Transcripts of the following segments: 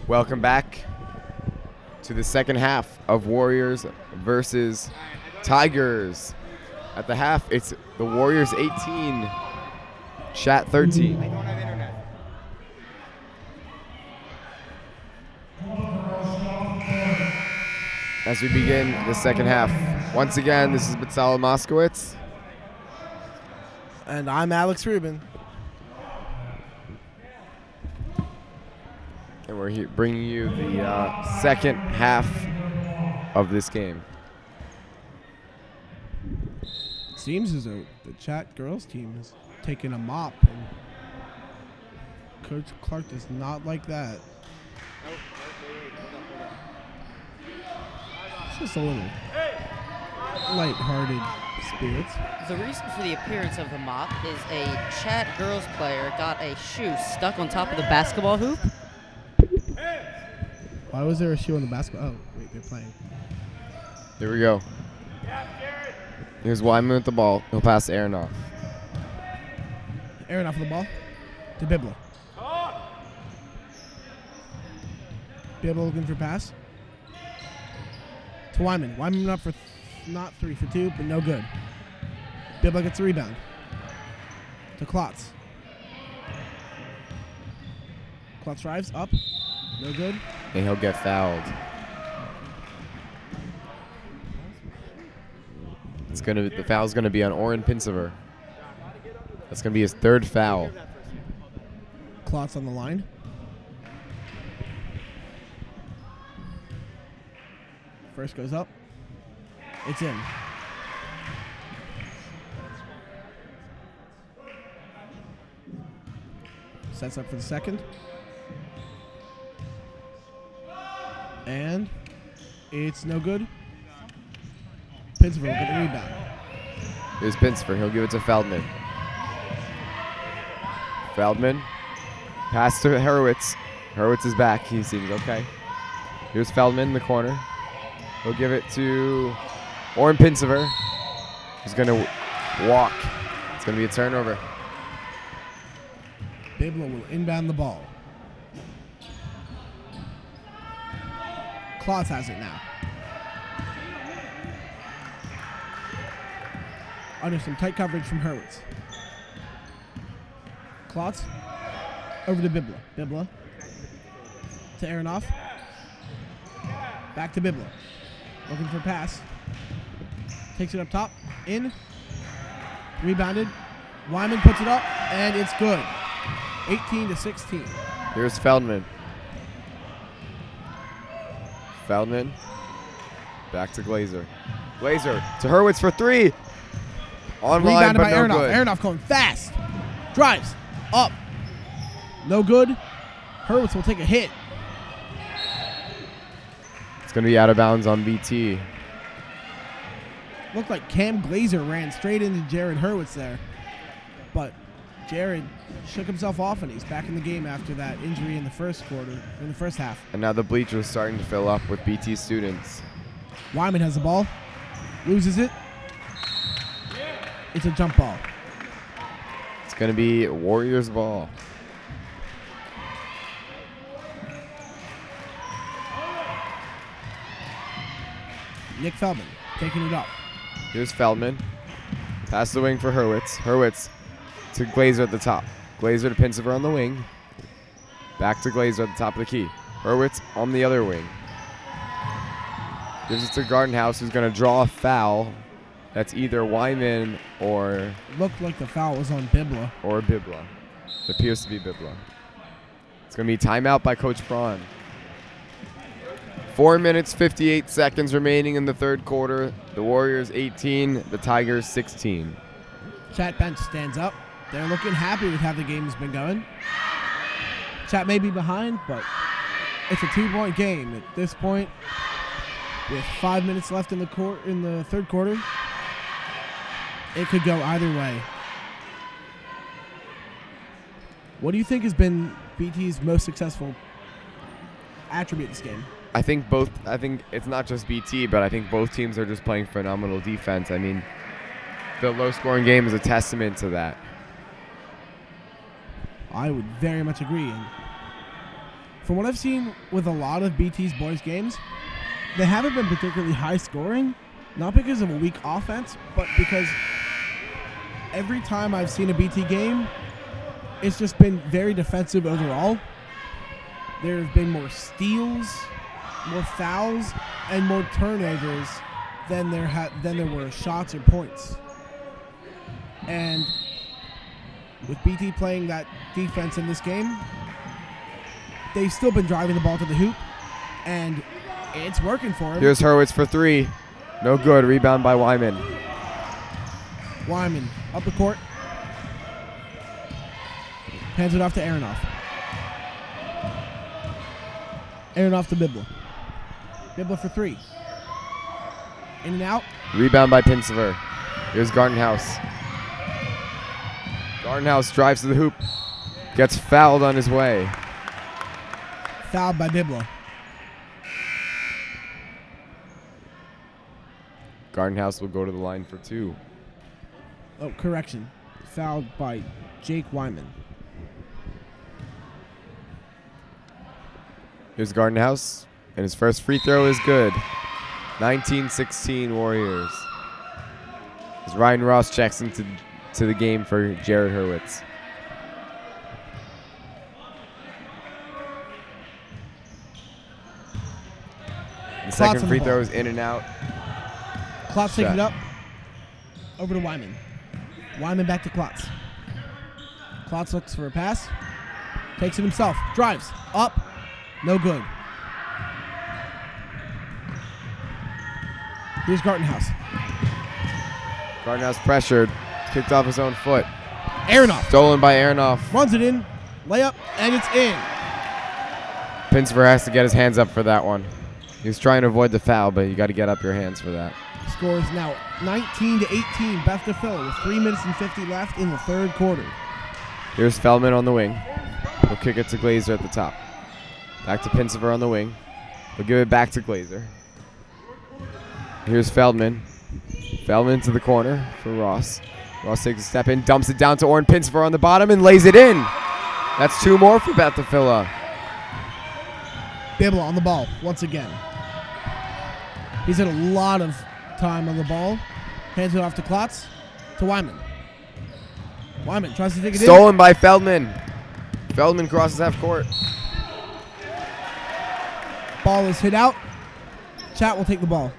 Welcome back to the second half of Warriors versus Tigers. At the half, it's the Warriors 18, Chat 13. I don't have internet. As we begin the second half, once again, this is Beth Tfiloh Moskowitz. And I'm Alex Rubin. And we're here bringing you the second half of this game. Seems as though the Chat girls team has taken a mop, and Coach Clark does not like that. It's just a little light-hearted spirits. The reason for the appearance of the mop is a Chat girls player got a shoe stuck on top of the basketball hoop. Why was there a shoe on the basketball? Oh, wait, they're playing. Here we go. Here's Weiner with the ball. He'll pass to Aronoff. Aaron off of the ball to Bibla. Bibla looking for pass. To Wyman. Wyman up for not 3 for 2, but no good. Bibla gets a rebound. To Klotz. Klotz drives up. No good. And he'll get fouled. The foul's gonna be on Oren Pinsever. That's gonna be his third foul. Klotz on the line. First goes up. It's in. Sets up for the second. And it's no good. Pinsever will get the rebound. Here's Pinsever. He'll give it to Feldman. Feldman. Pass to Hurwitz. Hurwitz is back. He seems okay. Here's Feldman in the corner. He'll give it to Oren Pinsever. He's going to walk. It's going to be a turnover. Bibla will inbound the ball. Klotz has it now. Under some tight coverage from Hurwitz. Klotz over to Bibla. Bibla to Aronoff. Back to Bibla. Looking for a pass. Takes it up top. In. Rebounded. Wyman puts it up, and it's good. 18-16. Here's Feldman. Feldman. Back to Glazer. Glazer to Hurwitz for 3. On line, Rebounded but by no Aronoff. good. Aronoff going fast. Drives. Up. No good. Hurwitz will take a hit. It's going to be out of bounds on BT. Looked like Cam Glazer ran straight into Jared Hurwitz there. But Jared shook himself off, and he's back in the game after that injury in the first quarter, in the first half. And now the bleachers starting to fill up with BT students. Wyman has the ball. Loses it. It's a jump ball. It's going to be Warriors ball. Nick Feldman taking it up. Here's Feldman. Pass the wing for Hurwitz. Hurwitz to Glazer at the top. Glazer to Pinsever on the wing. Back to Glazer at the top of the key. Hurwitz on the other wing. Gives it to Gardenhouse, who's going to draw a foul. That's either Wyman or Looked like the foul was on Bibla. Bibla. It appears to be Bibla. It's going to be timeout by Coach Braun. 4 minutes, 58 seconds remaining in the third quarter. The Warriors 18, the Tigers 16. Chat bench stands up. They're looking happy with how the game's been going. Chat may be behind, but it's a 2-point game at this point. With 5 minutes left in the third quarter, it could go either way. What do you think has been BT's most successful attribute this game? I think it's not just BT, but I think both teams are just playing phenomenal defense. I mean, the low-scoring game is a testament to that. I would very much agree. And from what I've seen with a lot of BT's boys games, they haven't been particularly high scoring, not because of a weak offense, but because every time I've seen a BT game, it's just been very defensive overall. There have been more steals, more fouls, and more turnovers than there were shots or points. And with BT playing that defense in this game, they've still been driving the ball to the hoop, and it's working for him. Here's Hurwitz for three. No good. Rebound by Wyman. Wyman up the court. Hands it off to Aronoff. Aronoff to Bibla. Bibla for three. In and out. Rebound by Pinsever. Here's Gardenhouse. Gardenhouse drives to the hoop. Gets fouled on his way. Fouled by Bibla. Gardenhouse will go to the line for two. Oh, correction. Fouled by Jake Wyman. Here's Gardenhouse, and his first free throw is good. 19-16 Warriors. As Ryan Ross checks into the game for Jared Hurwitz. The second free throw is in and out. Klotz taking it up. Over to Wyman. Wyman back to Klotz. Klotz looks for a pass. Takes it himself. Drives. Up. No good. Here's Gartenhouse. Gardenhouse pressured. Kicked off his own foot. Aronoff. Stolen by Aronoff. Runs it in. Layup. And it's in. Pinsever has to get his hands up for that one. He was trying to avoid the foul, but you got to get up your hands for that. Score is now 19-18. Beth Tfiloh with 3 minutes and 50 left in the third quarter. Here's Feldman on the wing. He'll kick it to Glazer at the top. Back to Pinsever on the wing. He'll give it back to Glazer. Here's Feldman. Feldman to the corner for Ross. Ross takes a step in, dumps it down to Oren Pinsever on the bottom, and lays it in. That's two more for Beth Tfiloh. Bibla on the ball once again. He's had a lot of time on the ball. Hands it off to Klotz. To Wyman. Wyman tries to take it in. Stolen by Feldman. Feldman crosses half court. Ball is hit out. Chat will take the ball.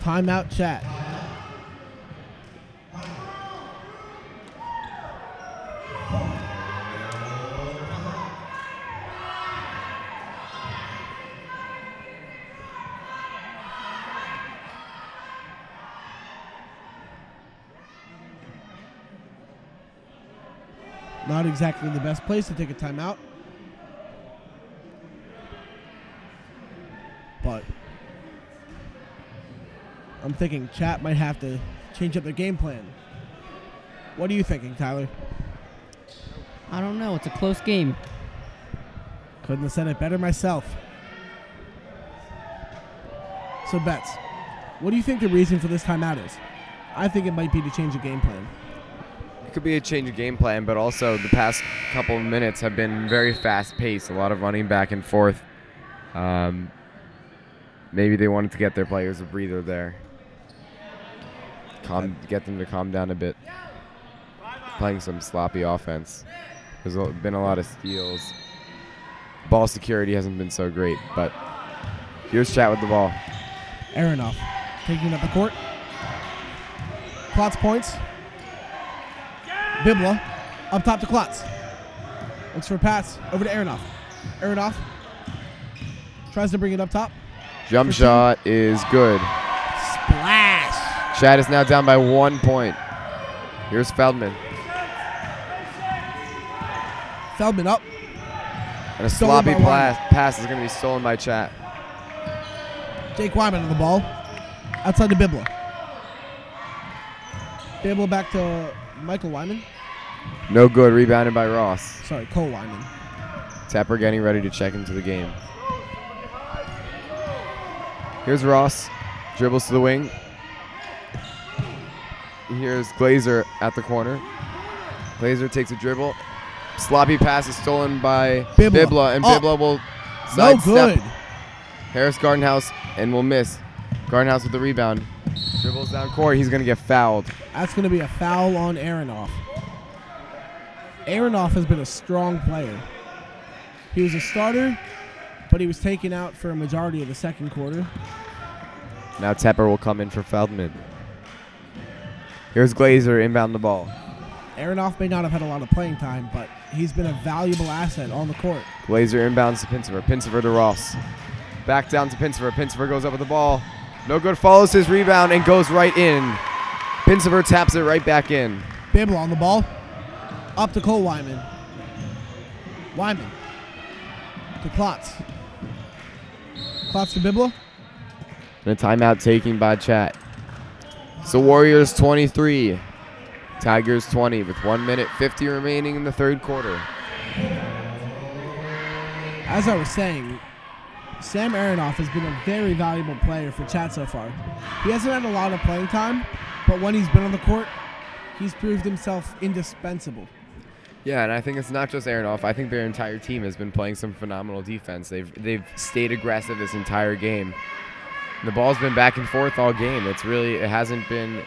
Timeout, Chat. Not exactly the best place to take a timeout. But I'm thinking Chat might have to change up their game plan. What are you thinking, Tyler? I don't know. It's a close game. Couldn't have said it better myself. So, Betts, what do you think the reason for this timeout is? I think it might be to change the game plan. It could be a change of game plan, but also the past couple of minutes have been very fast-paced. A lot of running back and forth. Maybe they wanted to get their players a breather there. Get them to calm down a bit. Playing some sloppy offense. There's been a lot of steals. Ball security hasn't been so great, but here's Chat with the ball. Aronoff taking it up the court. Klotz points. Bibla up top to Klotz. Looks for a pass over to Aronoff. Aronoff tries to bring it up top. Jump shot is good. Splash. Chat is now down by 1 point. Here's Feldman. Feldman up. And a sloppy pass is going to be stolen by Chat. Jake Wyman on the ball. Outside to Bibla. Bibla back to Michael Wyman. No good. Rebounded by Ross. Sorry, Cole Wyman. Tapper getting ready to check into the game. Here's Ross. Dribbles to the wing. Here's Glazer at the corner. Glazer takes a dribble. Sloppy pass is stolen by Bibla. Bibla, and Oh. Bibla will No sidestep good. Harris Gardenhouse and will miss. Gardenhouse with the rebound. Dribbles down court. He's going to get fouled. That's going to be a foul on Aronoff. Aronoff has been a strong player. He was a starter, but he was taken out for a majority of the second quarter. Now Tepper will come in for Feldman. Here's Glazer inbound the ball. Aronoff may not have had a lot of playing time, but he's been a valuable asset on the court. Glazer inbounds to Pincever. Pincever to Ross. Back down to Pincever. Pincever goes up with the ball. No good. Follows his rebound and goes right in. Pincever taps it right back in. Bibla on the ball. Up to Cole Wyman. Wyman. To Klotz. Klotz to Bibla. And a timeout taken by Chat. So Warriors 23. Tigers 20 with 1 minute 50 remaining in the third quarter. As I was saying, Sam Aronoff has been a very valuable player for Chat so far. He hasn't had a lot of playing time, but when he's been on the court, he's proved himself indispensable. Yeah, and I think it's not just Aronoff. I think their entire team has been playing some phenomenal defense. They've stayed aggressive this entire game. The ball's been back and forth all game. It hasn't been.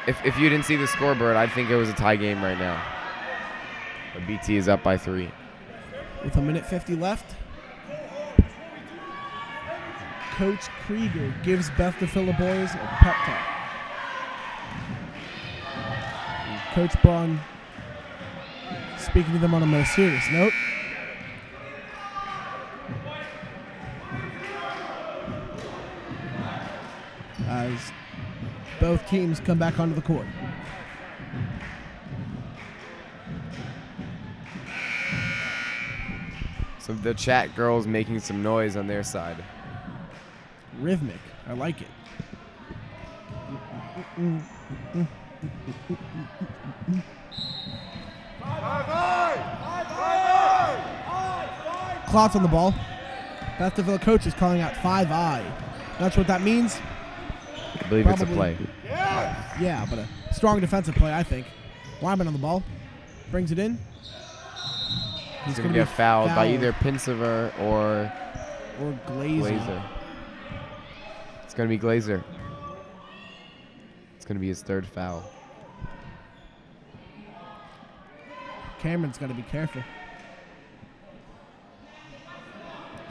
If you didn't see the scoreboard, I'd think it was a tie game right now. But BT is up by 3. With 1:50 left, Coach Krieger gives Beth Tfiloh boys a pep talk. Coach Braun speaking to them on a more serious note. As both teams come back onto the court. So the Chat girls making some noise on their side. Rhythmic. I like it. Klotz on the ball. Beth Tfiloh coach is calling out 5-eye. That's what that means. I believe it's a play. Yeah, but a strong defensive play, I think. Wyman on the ball. Brings it in. He's going to get fouled by either Pincever or Glazer. It's going to be Glazer. It's going to be his third foul. Cameron's got to be careful.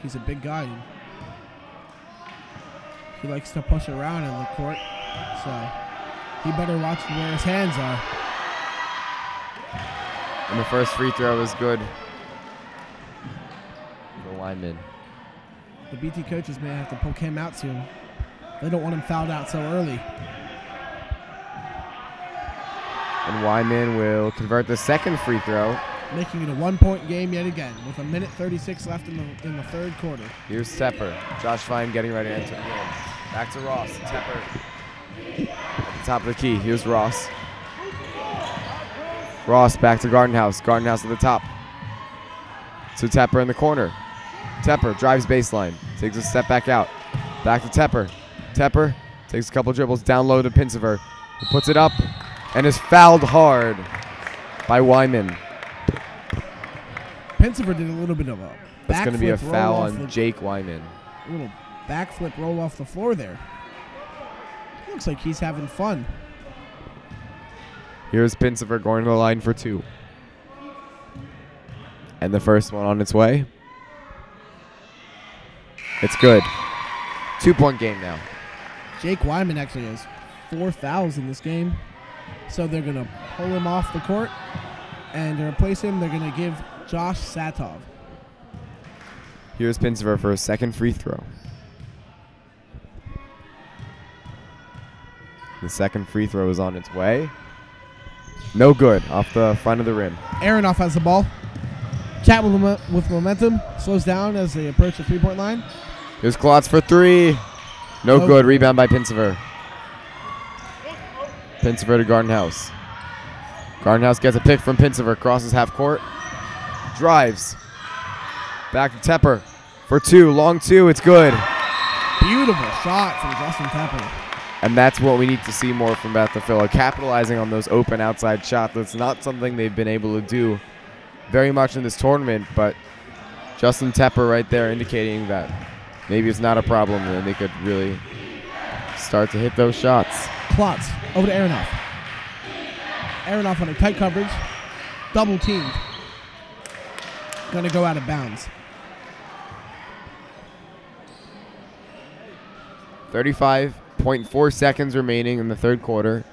He's a big guy. He likes to push around in the court, so he better watch where his hands are. And the first free throw is good. The lineman. The BT coaches may have to pull Cam out soon. They don't want him fouled out so early. And Wyman will convert the second free throw. Making it a 1-point game yet again, with 1:36 left in the third quarter. Here's Tepper. Josh Fine getting ready to enter the game. Back to Ross. Tepper at the top of the key. Here's Ross. Ross back to Gardenhouse. Gardenhouse at the top. To Tepper in the corner. Tepper drives baseline. Takes a step back out. Back to Tepper. Tepper takes a couple dribbles down low to Pincever. He puts it up and is fouled hard by Wyman. Pincever did a little bit of a That's going to be a backflip foul roll off on Jake Wyman. A little backflip roll off the floor there. Looks like he's having fun. Here's Pincever going to the line for 2. And the first one on its way. It's good. 2-point game now. Jake Wyman actually has 4 fouls in this game. So they're going to pull him off the court. And to replace him, they're going to give Josh Satov. Here's Pincever for a second free throw. The second free throw is on its way. No good. Off the front of the rim. Aronoff has the ball. Chat with momentum. Slows down as they approach the 3-point line. Here's Klotz for 3. No good. Rebound by Pincever. Pincever to Gardenhouse. Gardenhouse gets a pick from Pincever. Crosses half court. Drives. Back to Tepper for 2. Long 2. It's good. Beautiful shot from Justin Tepper. And that's what we need to see more from Beth Tfiloh, capitalizing on those open outside shots. That's not something they've been able to do very much in this tournament, but Justin Tepper right there indicating that maybe it's not a problem and they could really start to hit those shots. Klotz over to Aronoff. Aronoff on a tight coverage. Double teamed. Going to go out of bounds. 35.4 seconds remaining in the third quarter.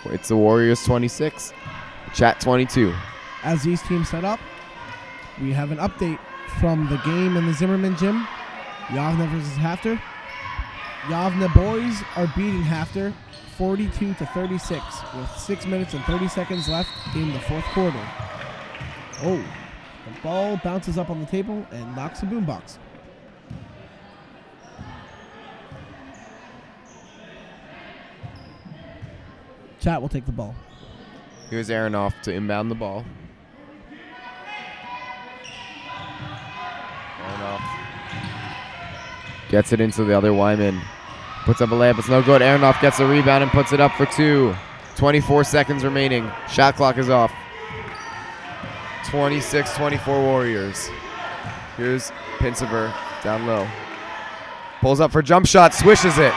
It's the Warriors 26, Chat 22. As these teams set up, we have an update from the game in the Zimmerman gym. Yavne versus Hafter. Yavne boys are beating Hafter 42-36 with 6 minutes and 30 seconds left in the fourth quarter. Oh, the ball bounces up on the table and knocks the boombox. Chat will take the ball. Here's Aronoff to inbound the ball. Aronoff gets it into the other Wyman. Puts up a layup. It's no good. Aronoff gets a rebound and puts it up for two. 24 seconds remaining. Shot clock is off. 26-24 Warriors. Here's Pinsever down low. Pulls up for jump shot. Swishes it.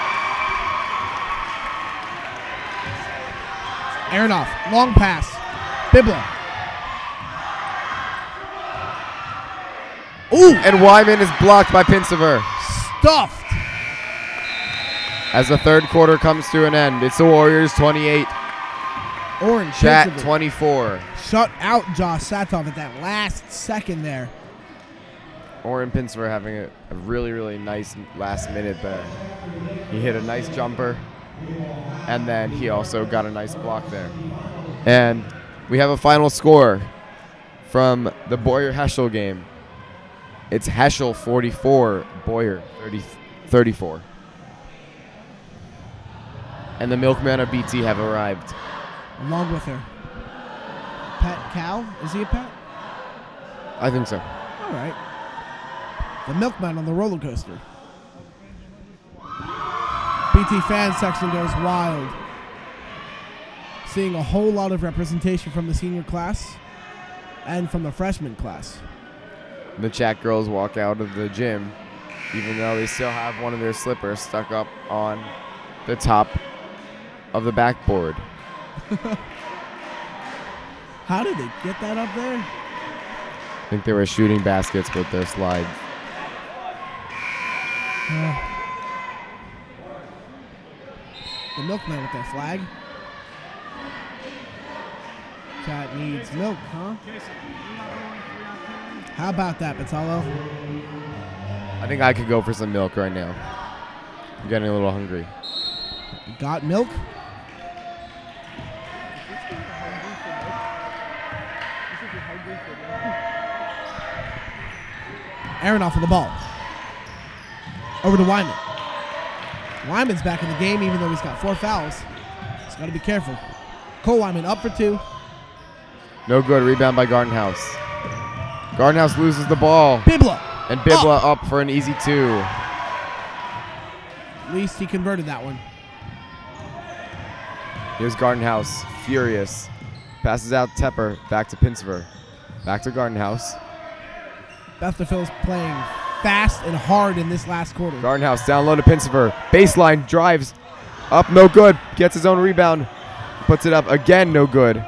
Aronoff, long pass. Bibla. Ooh! And Wyman is blocked by Pinsever. Stuffed. As the third quarter comes to an end, it's the Warriors 28, Orange. Chat Pinsever 24. shut out Josh Satov at that last second there. Oren Pinsever having a really, really nice last minute there. He hit a nice jumper, and then he also got a nice block there. And we have a final score from the Boyer-Heschel game. It's Heschel 44, Boyer 34. And the milkmen of BT have arrived. Along with her. Pat Cow? Is he a pet? I think so. All right. The milkman on the roller coaster. BT fan section goes wild. Seeing a whole lot of representation from the senior class and from the freshman class. The Chat girls walk out of the gym, even though they still have one of their slippers stuck up on the top of the backboard. How did they get that up there? I think they were shooting baskets with their slides. The milkman with their flag. Cat needs milk, huh? How about that, Beth Tfiloh? I think I could go for some milk right now. I'm getting a little hungry. You got milk? Aronoff on the ball. Over to Wyman. Wyman's back in the game even though he's got 4 fouls. He's got to be careful. Cole Wyman up for 2. No good. Rebound by Gardenhouse. Gardenhouse loses the ball. Bibla. And Bibla up for an easy 2. At least he converted that one. Here's Gardenhouse, furious. Passes out Tepper, back to Pinsever. Back to Gardenhouse. Beth Tfiloh's playing fast and hard in this last quarter. Gardenhouse down low to Pinsever. Baseline, drives. Up, no good. Gets his own rebound. Puts it up again, no good.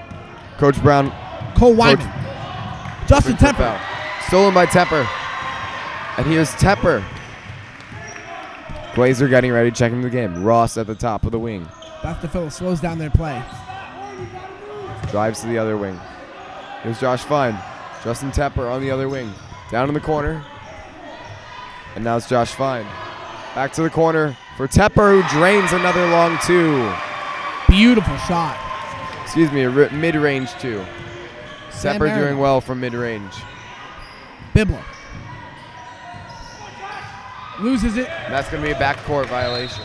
Coach Brown. Cole Wyman. Justin Tepper. Foul. Stolen by Tepper. And here's Tepper. Glazer getting ready, checking the game. Ross at the top of the wing. Beth Tfiloh slows down their play. Drives to the other wing. Here's Josh Fine. Justin Tepper on the other wing. Down in the corner. And now it's Josh Fine. Back to the corner for Tepper, who drains another long 2. Beautiful shot. Excuse me, a mid-range 2. Sam Tepper Aronoff. doing well from mid-range. Bibla. Loses it. And that's going to be a backcourt violation.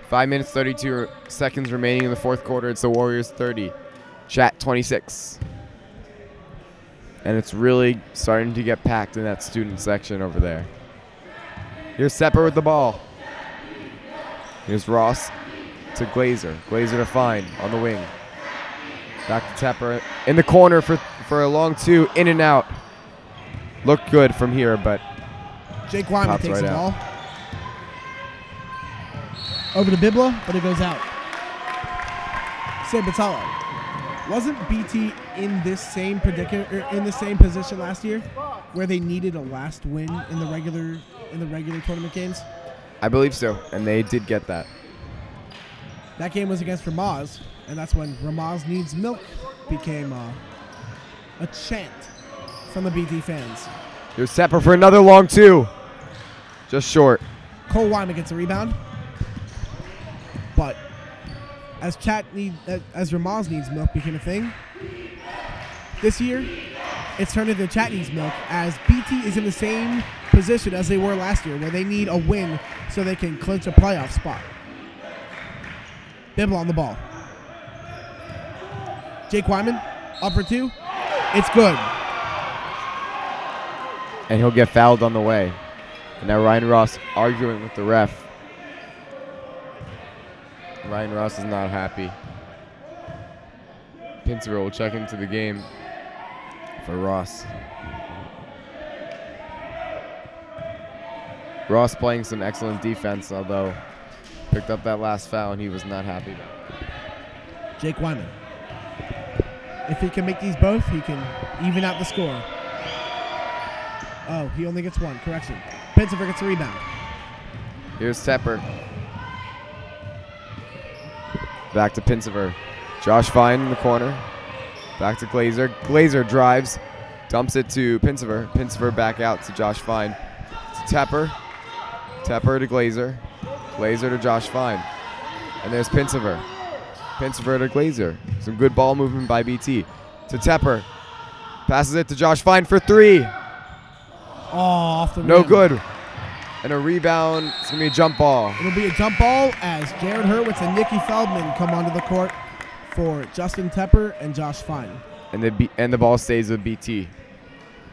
Five minutes, 32 seconds remaining in the fourth quarter. It's the Warriors 30. Chat 26. And it's really starting to get packed in that student section over there. Here's Tepper with the ball. Here's Ross. to Glazer. Glazer to Fine on the wing. Back to Tepper in the corner for a long 2. In and out. Looked good from here, but Jake Weiner pops takes right the out. ball. Over to Bibla, but it goes out. Beth Tfiloh. Wasn't BT in this same position last year, where they needed a last win in the regular tournament games? I believe so, and they did get that. That game was against Ramaz, and that's when Ramaz Needs Milk became a chant from the BT fans. Here's Tepper for another long 2. Just short. Cole Weiner gets a rebound, but as Ramaz Needs Milk became a thing, this year it's turned into Chat Needs Milk, as BT is in the same position as they were last year, where they need a win so they can clinch a playoff spot. Bibble on the ball. Jake Wyman up for 2. It's good. And he'll get fouled on the way. And now Ryan Ross arguing with the ref. Ryan Ross is not happy. Pincer will check into the game for Ross. Ross playing some excellent defense, although picked up that last foul and he was not happy about it. Jake Wyman. If he can make these both, he can even out the score. Oh, he only gets 1. Correction. Pincer gets a rebound. Here's Tepper. Back to Pincer. Josh Fine in the corner. Back to Glazer. Glazer drives. Dumps it to Pincer. Pincer back out to Josh Fine. To Tepper. Tepper to Glazer. Glazer to Josh Fine. And there's Pincer. Pincer to Glazer. Some good ball movement by BT. To Tepper. Passes it to Josh Fine for 3. Oh, off the rim. No good. And a rebound. It's going to be a jump ball. It'll be a jump ball as Jared Hurwitz and Nicky Feldman come onto the court for Justin Tepper and Josh Fine. And the ball stays with BT.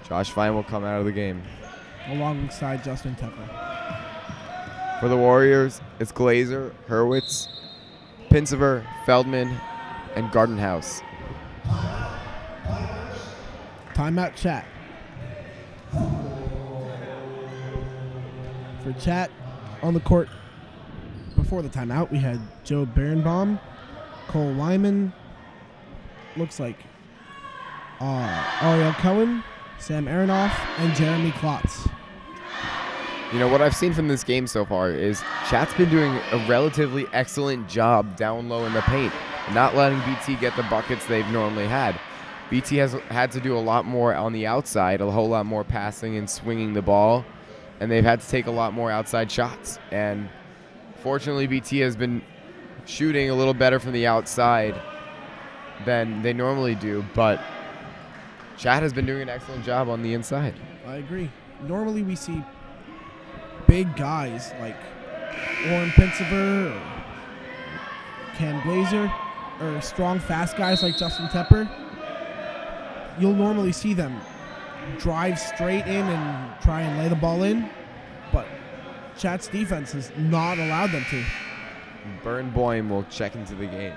Josh Fine will come out of the game. Alongside Justin Tepper. For the Warriors, it's Glazer, Hurwitz, Pincer, Feldman, and Gardenhouse. Timeout Chat. For Chat on the court before the timeout, we had Joe Berenbaum, Cole Lyman, looks like Ariel Cohen, Sam Aronoff, and Jeremy Klotz. You know, what I've seen from this game so far is Chat's been doing a relatively excellent job down low in the paint, not letting BT get the buckets they've normally had. BT has had to do a lot more on the outside, a whole lot more passing and swinging the ball, and they've had to take a lot more outside shots. And fortunately, BT has been shooting a little better from the outside than they normally do, but Chat has been doing an excellent job on the inside. I agree. Normally we see big guys like Oren Pincer or Cam Glazer, or strong, fast guys like Justin Tepper. You'll normally see them drive straight in and try and lay the ball in, but Chat's defense has not allowed them to. Bernboim will check into the game.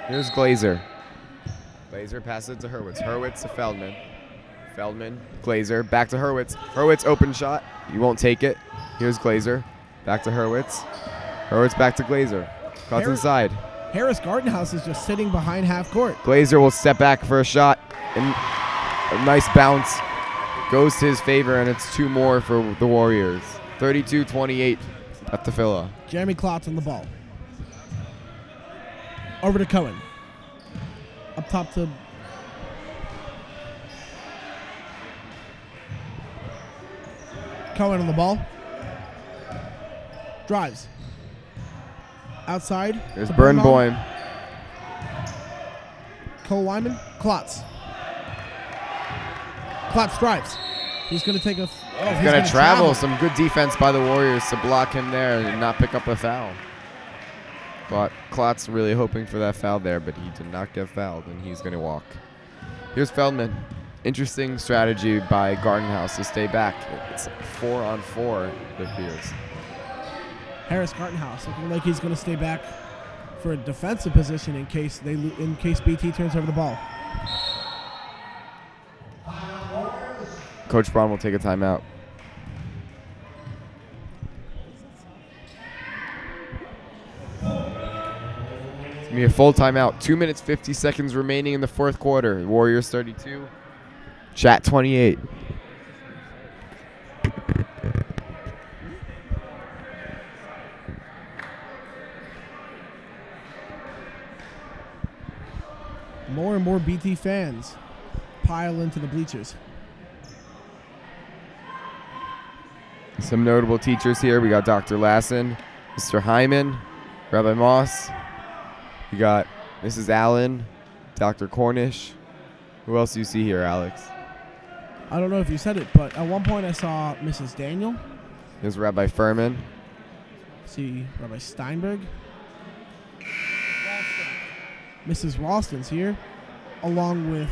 Here's Glazer. Glazer passes it to Hurwitz. Hurwitz to Feldman. Feldman, Glazer, back to Hurwitz. Hurwitz, open shot. You won't take it. Here's Glazer. Back to Hurwitz. Hurwitz back to Glazer. Cuts inside. Harris Gardenhouse is just sitting behind half court. Glazer will step back for a shot. And a nice bounce goes to his favor, and it's 2 more for the Warriors. 32-28 Beth Tfiloh. Jeremy Klotz on the ball. Over to Cohen. Up top to Cohen on the ball. Drives. Outside. There's to Bernboim. Cole Wyman. Klotz. Klotz drives. He's going to take a... He's going to travel. Some good defense by the Warriors to block him there and not pick up a foul. But Klotz really hoping for that foul there, but he did not get fouled, and he's going to walk. Here's Feldman. Interesting strategy by Garden House to stay back. It's 4-on-4, it appears. Harris Gartenhouse looking like he's going to stay back for a defensive position in case BT turns over the ball. Coach Braun will take a timeout. It's going to be a full timeout. 2 minutes, 50 seconds remaining in the fourth quarter. Warriors 32, Chat 28. More and more BT fans pile into the bleachers. Some notable teachers here. We got Dr. Lassen, Mr. Hyman, Rabbi Moss. We got Mrs. Allen, Dr. Cornish. Who else do you see here, Alex? I don't know if you said it, but at one point I saw Mrs. Daniel. There's Rabbi Furman. See Rabbi Steinberg. Mrs. Ralston's here, along with,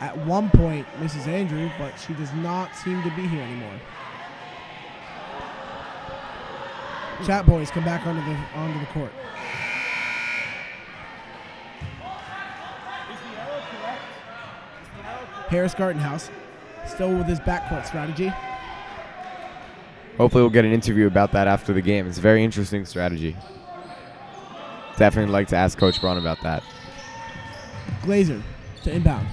at one point, Mrs. Andrew, but she does not seem to be here anymore. Chat boys come back onto the court. Harris Gartenhouse still with his backcourt strategy. Hopefully we'll get an interview about that after the game. It's a very interesting strategy. Definitely like to ask Coach Braun about that. Glazer to inbound.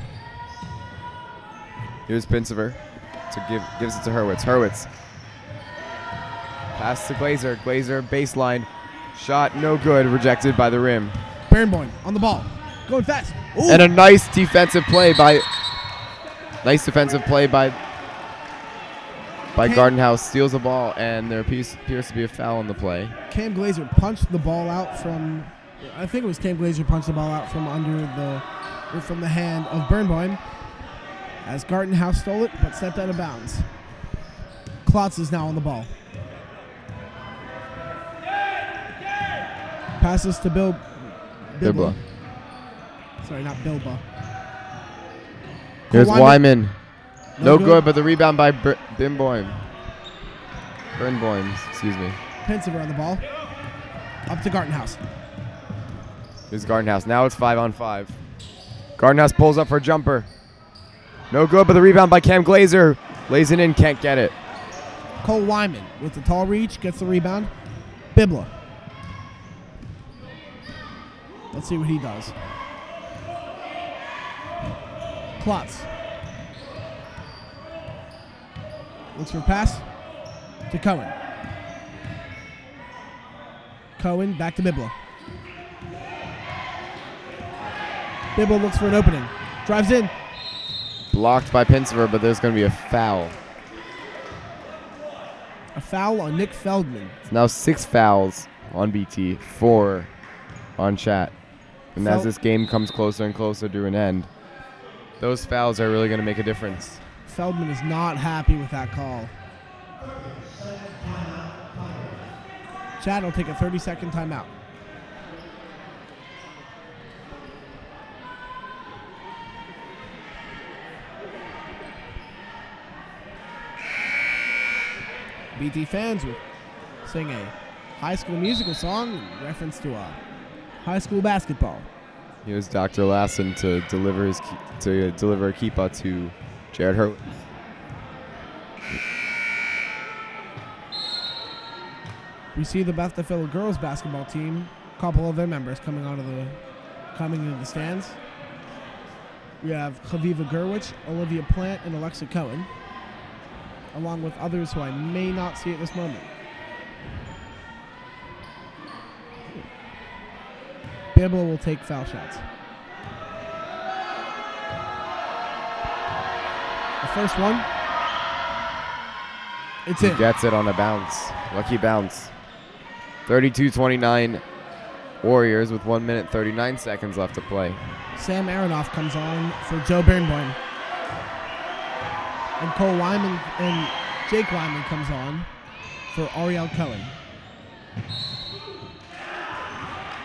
Here's Pincever gives it to Hurwitz. Hurwitz. Pass to Glazer. Glazer baseline. Shot no good. Rejected by the rim. Barenboim on the ball. Going fast. Ooh. And a nice defensive play by Garden House. Steals the ball, and there appears to be a foul on the play. Cam Glazer punched the ball out from, I think it was Cam Glazer punched the ball out from from the hand of Barenboim as Garden House stole it but stepped out of bounds. Klotz is now on the ball. Passes to Bibla. Sorry, not Bilba. Here's Wyman. No good, but the rebound by Bernboim, excuse me. Pincever on the ball. Up to Garden House. Here's Garden House. Now it's 5-on-5. Garden House pulls up for a jumper. No good, but the rebound by Cam Glazer. Lays it in, can't get it. Cole Wyman with the tall reach, gets the rebound. Bibla. Let's see what he does. Klotz. Looks for a pass to Cohen. Cohen back to Bibla. Bibla looks for an opening. Drives in. Blocked by Pincever, but there's going to be a foul. A foul on Nick Feldman. It's now 6 fouls on BT, 4 on Chat. And as this game comes closer and closer to an end, those fouls are really going to make a difference. Feldman is not happy with that call. Chad will take a 30-second timeout. BT fans will sing a High School Musical song in reference to high school basketball. Here's Dr. Lassen to deliver a kippah to Jared Hurwitz. We see the Beth Tfiloh girls basketball team, a couple of their members coming into the stands. We have Chaviva Gerwich, Olivia Plant, and Alexa Cohen, along with others who I may not see at this moment. Bibla will take foul shots. The first one. It's in. He gets it on a bounce. Lucky bounce. 32-29 Warriors with 1 minute 39 seconds left to play. Sam Aronoff comes on for Joe Barenboim. And Cole Wyman and Jake Wyman comes on for Ariel Cohen.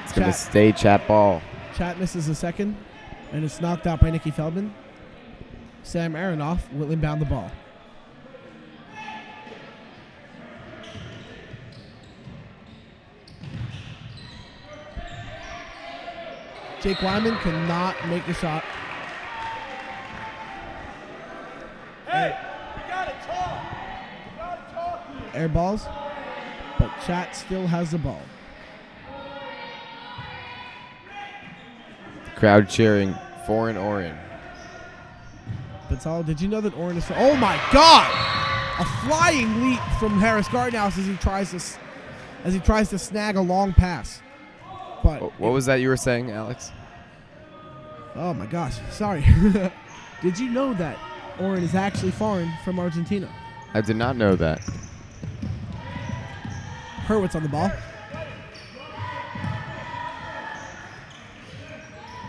It's going to stay Chat ball. Chat misses a second, and it's knocked out by Nikki Feldman. Sam Aronoff will inbound the ball. Jake Wyman cannot make the shot. Hey, we gotta talk. We gotta talk here. Air balls, but Chat still has the ball. Crowd cheering for an Orin. That's did you know that Orin is... Oh, my God! A flying leap from Harris Gardenhouse as he tries to snag a long pass. But What was that you were saying, Alex? oh, my gosh. Sorry. Did you know that Orin is actually foreign from Argentina? I did not know that. Hurwitz on the ball.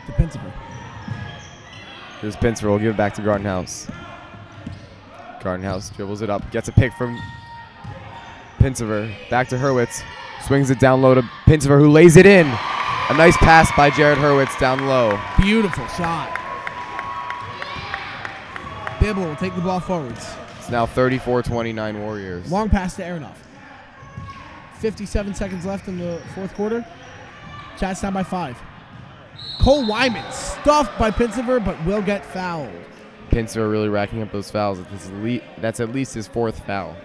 To Pensiver. Here's Pincer. We'll give it back to Gardenhouse. Gardenhouse dribbles it up. Gets a pick from Pinsiver. Back to Hurwitz. Swings it down low to Pinsiver, who lays it in. A nice pass by Jared Hurwitz down low. Beautiful shot. Bibble will take the ball forwards. It's now 34-29 Warriors. Long pass to Aronoff. 57 seconds left in the fourth quarter. Chat's down by 5. Cole Wyman stuffed by Pinsiver, but will get fouled. Pincer really racking up those fouls. That's at least his 4th foul.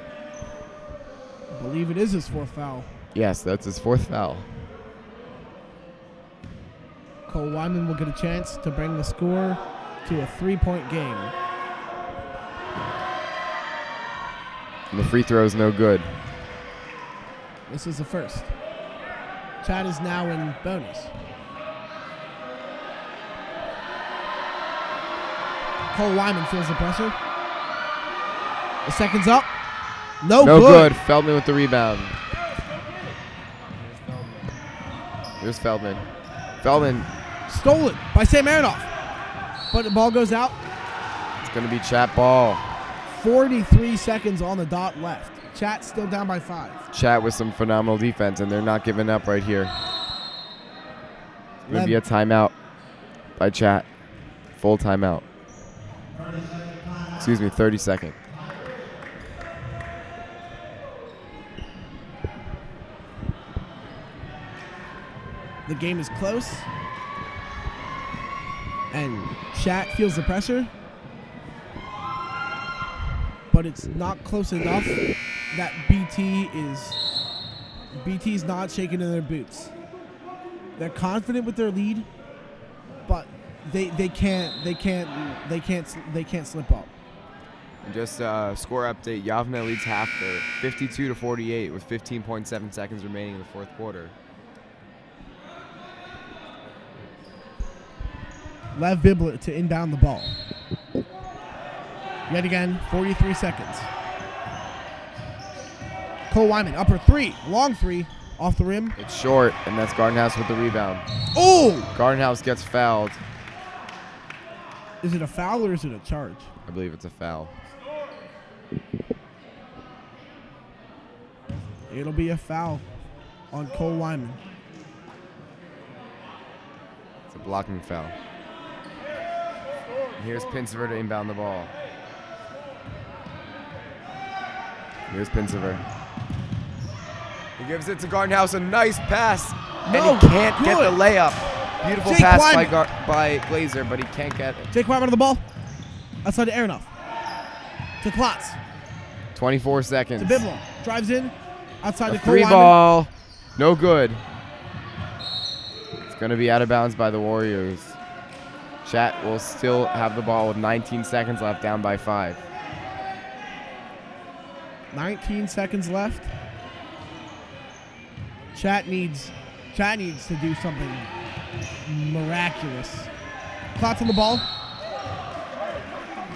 I believe it is his 4th foul. Yes, that's his 4th foul. Cole Wyman will get a chance to bring the score to a 3-point game. And the free throw is no good. This is the first. Chad is now in bonus. Cole Wyman feels the pressure. The second's up. No good. Feldman with the rebound. Here's Feldman. Feldman. Stolen by Sam Aronoff. But the ball goes out. It's going to be Chat ball. 43 seconds on the dot left. Chat still down by 5. Chat with some phenomenal defense, and they're not giving up right here. It's going to be a timeout by Chat. Full timeout. Excuse me, 30-second. The game is close. And Chat feels the pressure. But it's not close enough that BT's not shaking in their boots. They're confident with their lead, but they can't slip up. And just score update, Yavne leads Hafner 52-48 with 15.7 seconds remaining in the fourth quarter. Lev Bibler to inbound the ball. Yet again, 43 seconds. Cole Wyman, upper 3, long 3, off the rim. It's short, and that's Gardenhouse with the rebound. Oh! Gardenhouse gets fouled. Is it a foul or is it a charge? I believe it's a foul. It'll be a foul on Cole Wyman. It's a blocking foul. And here's Pinsiver to inbound the ball. Here's Pinsiver. He gives it to Gardenhouse, a nice pass, and he can't get the layup. Beautiful Jake pass Wyman by Glazer, but he can't get it. Jake Wyman on the ball. Outside to Aronoff. To Klotz. 24 seconds. To Bibler. Drives in. Outside to Cole Free Wyman. ball. No good. It's going to be out of bounds by the Warriors. Chat will still have the ball with 19 seconds left, down by 5. 19 seconds left. Chat needs to do something miraculous. Klotz on the ball.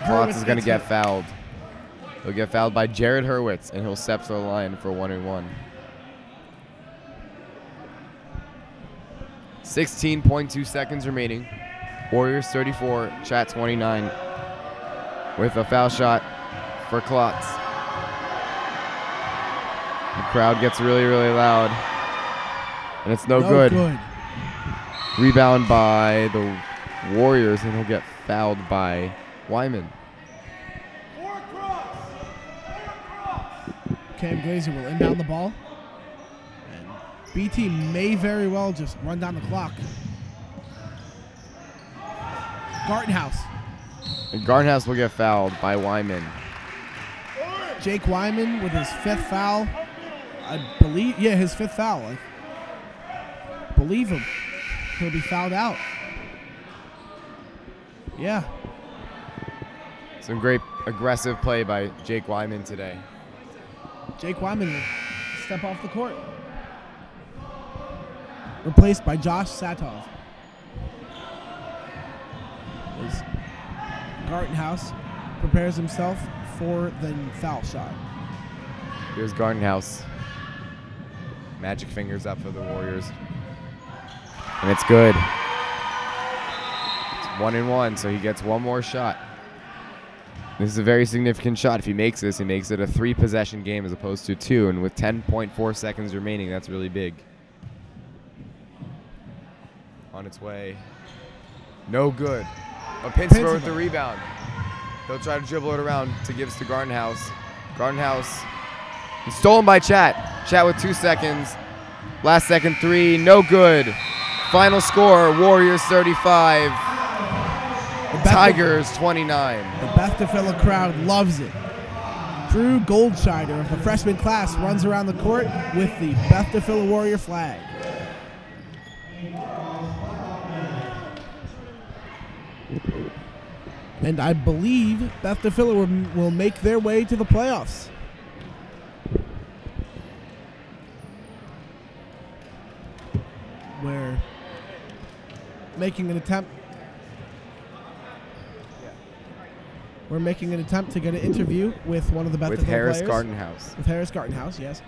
Klotz is going to get fouled. He'll get fouled by Jared Hurwitz, and he'll step to the line for 1-and-1. 16.2 seconds remaining. Warriors 34, Chat 29. With a foul shot for Klotz. The crowd gets really, really loud. And it's no good. Rebound by the Warriors, and he'll get fouled by Wyman. Cam Glazer will inbound the ball. And BT may very well just run down the clock. Gartenhouse. And Gartenhouse will get fouled by Wyman. Jake Wyman with his 5th foul. I believe, yeah, his 5th foul. I believe him. He'll be fouled out. Yeah. Some great aggressive play by Jake Wyman today. Jake Wyman will step off the court. Replaced by Josh Satov. As Gartenhouse prepares himself for the foul shot. Here's Gartenhouse. Magic fingers up for the Warriors. And it's good. It's 1-1, so he gets one more shot. This is a very significant shot. If he makes this, he makes it a 3-possession game as opposed to 2. And with 10.4 seconds remaining, that's really big. On its way. No good. But Pinsver with the rebound. He'll try to dribble it around to give to Gartenhouse. Gartenhouse. It's stolen by Chat. Chat with 2 seconds. Last second 3. No good. Final score, Warriors 35. Tigers 29. The Beth Tfiloh crowd loves it. Drew Goldscheider of the freshman class runs around the court with the Beth Tfiloh Warrior flag. And I believe Beth Tfiloh will make their way to the playoffs. We're making an attempt. We're making an attempt to get an interview with one of the Beth Tfiloh Harris players. Gartenhouse. With Harris Gartenhouse, yes.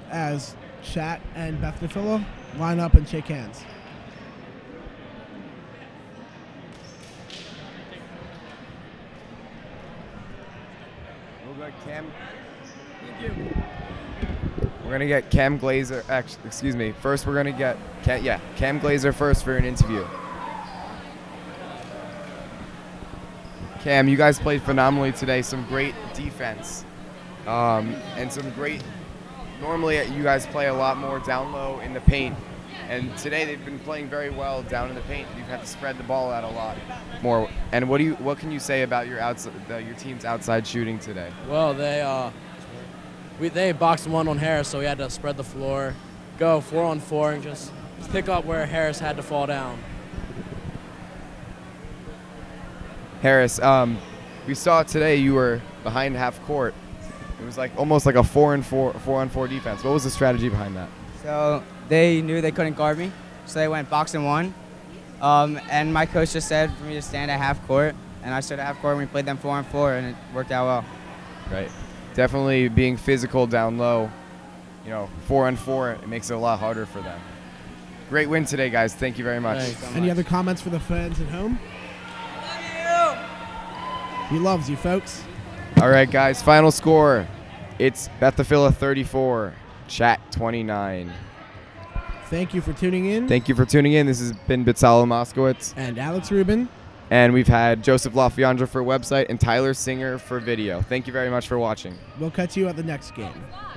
As Chat and Beth Tfiloh line up and shake hands. We'll go Cam. Thank you. We're gonna get Cam Glazer. Actually, excuse me. First, we're gonna get Cam Glazer first for an interview. Cam, you guys played phenomenally today. Some great defense, and some great. Normally, you guys play a lot more down low in the paint, and today they've been playing very well down in the paint. You've had to spread the ball out a lot more. And what can you say about your team's outside shooting today? Well, they boxed one on Harris, so we had to spread the floor, go 4-on-4, and just pick up where Harris had to fall down. Harris, we saw today you were behind half court. It was like almost like a 4-on-4 defense. What was the strategy behind that? So they knew they couldn't guard me, so they went box and one. And my coach just said for me to stand at half court, and I stood at half court and we played them 4-on-4, and it worked out well. Right. Definitely being physical down low, 4-on-4, it makes it a lot harder for them. Great win today, guys. Thank you very much. Any other comments for the fans at home? He loves you, folks. All right, guys. Final score. It's Beth Tfiloh 34, Chat 29. Thank you for tuning in. Thank you for tuning in. This has been Beth Tfiloh Moskowitz. And Alex Rubin. And we've had Joseph LaFiandra for website and Tyler Singer for video. Thank you very much for watching. We'll catch you at the next game.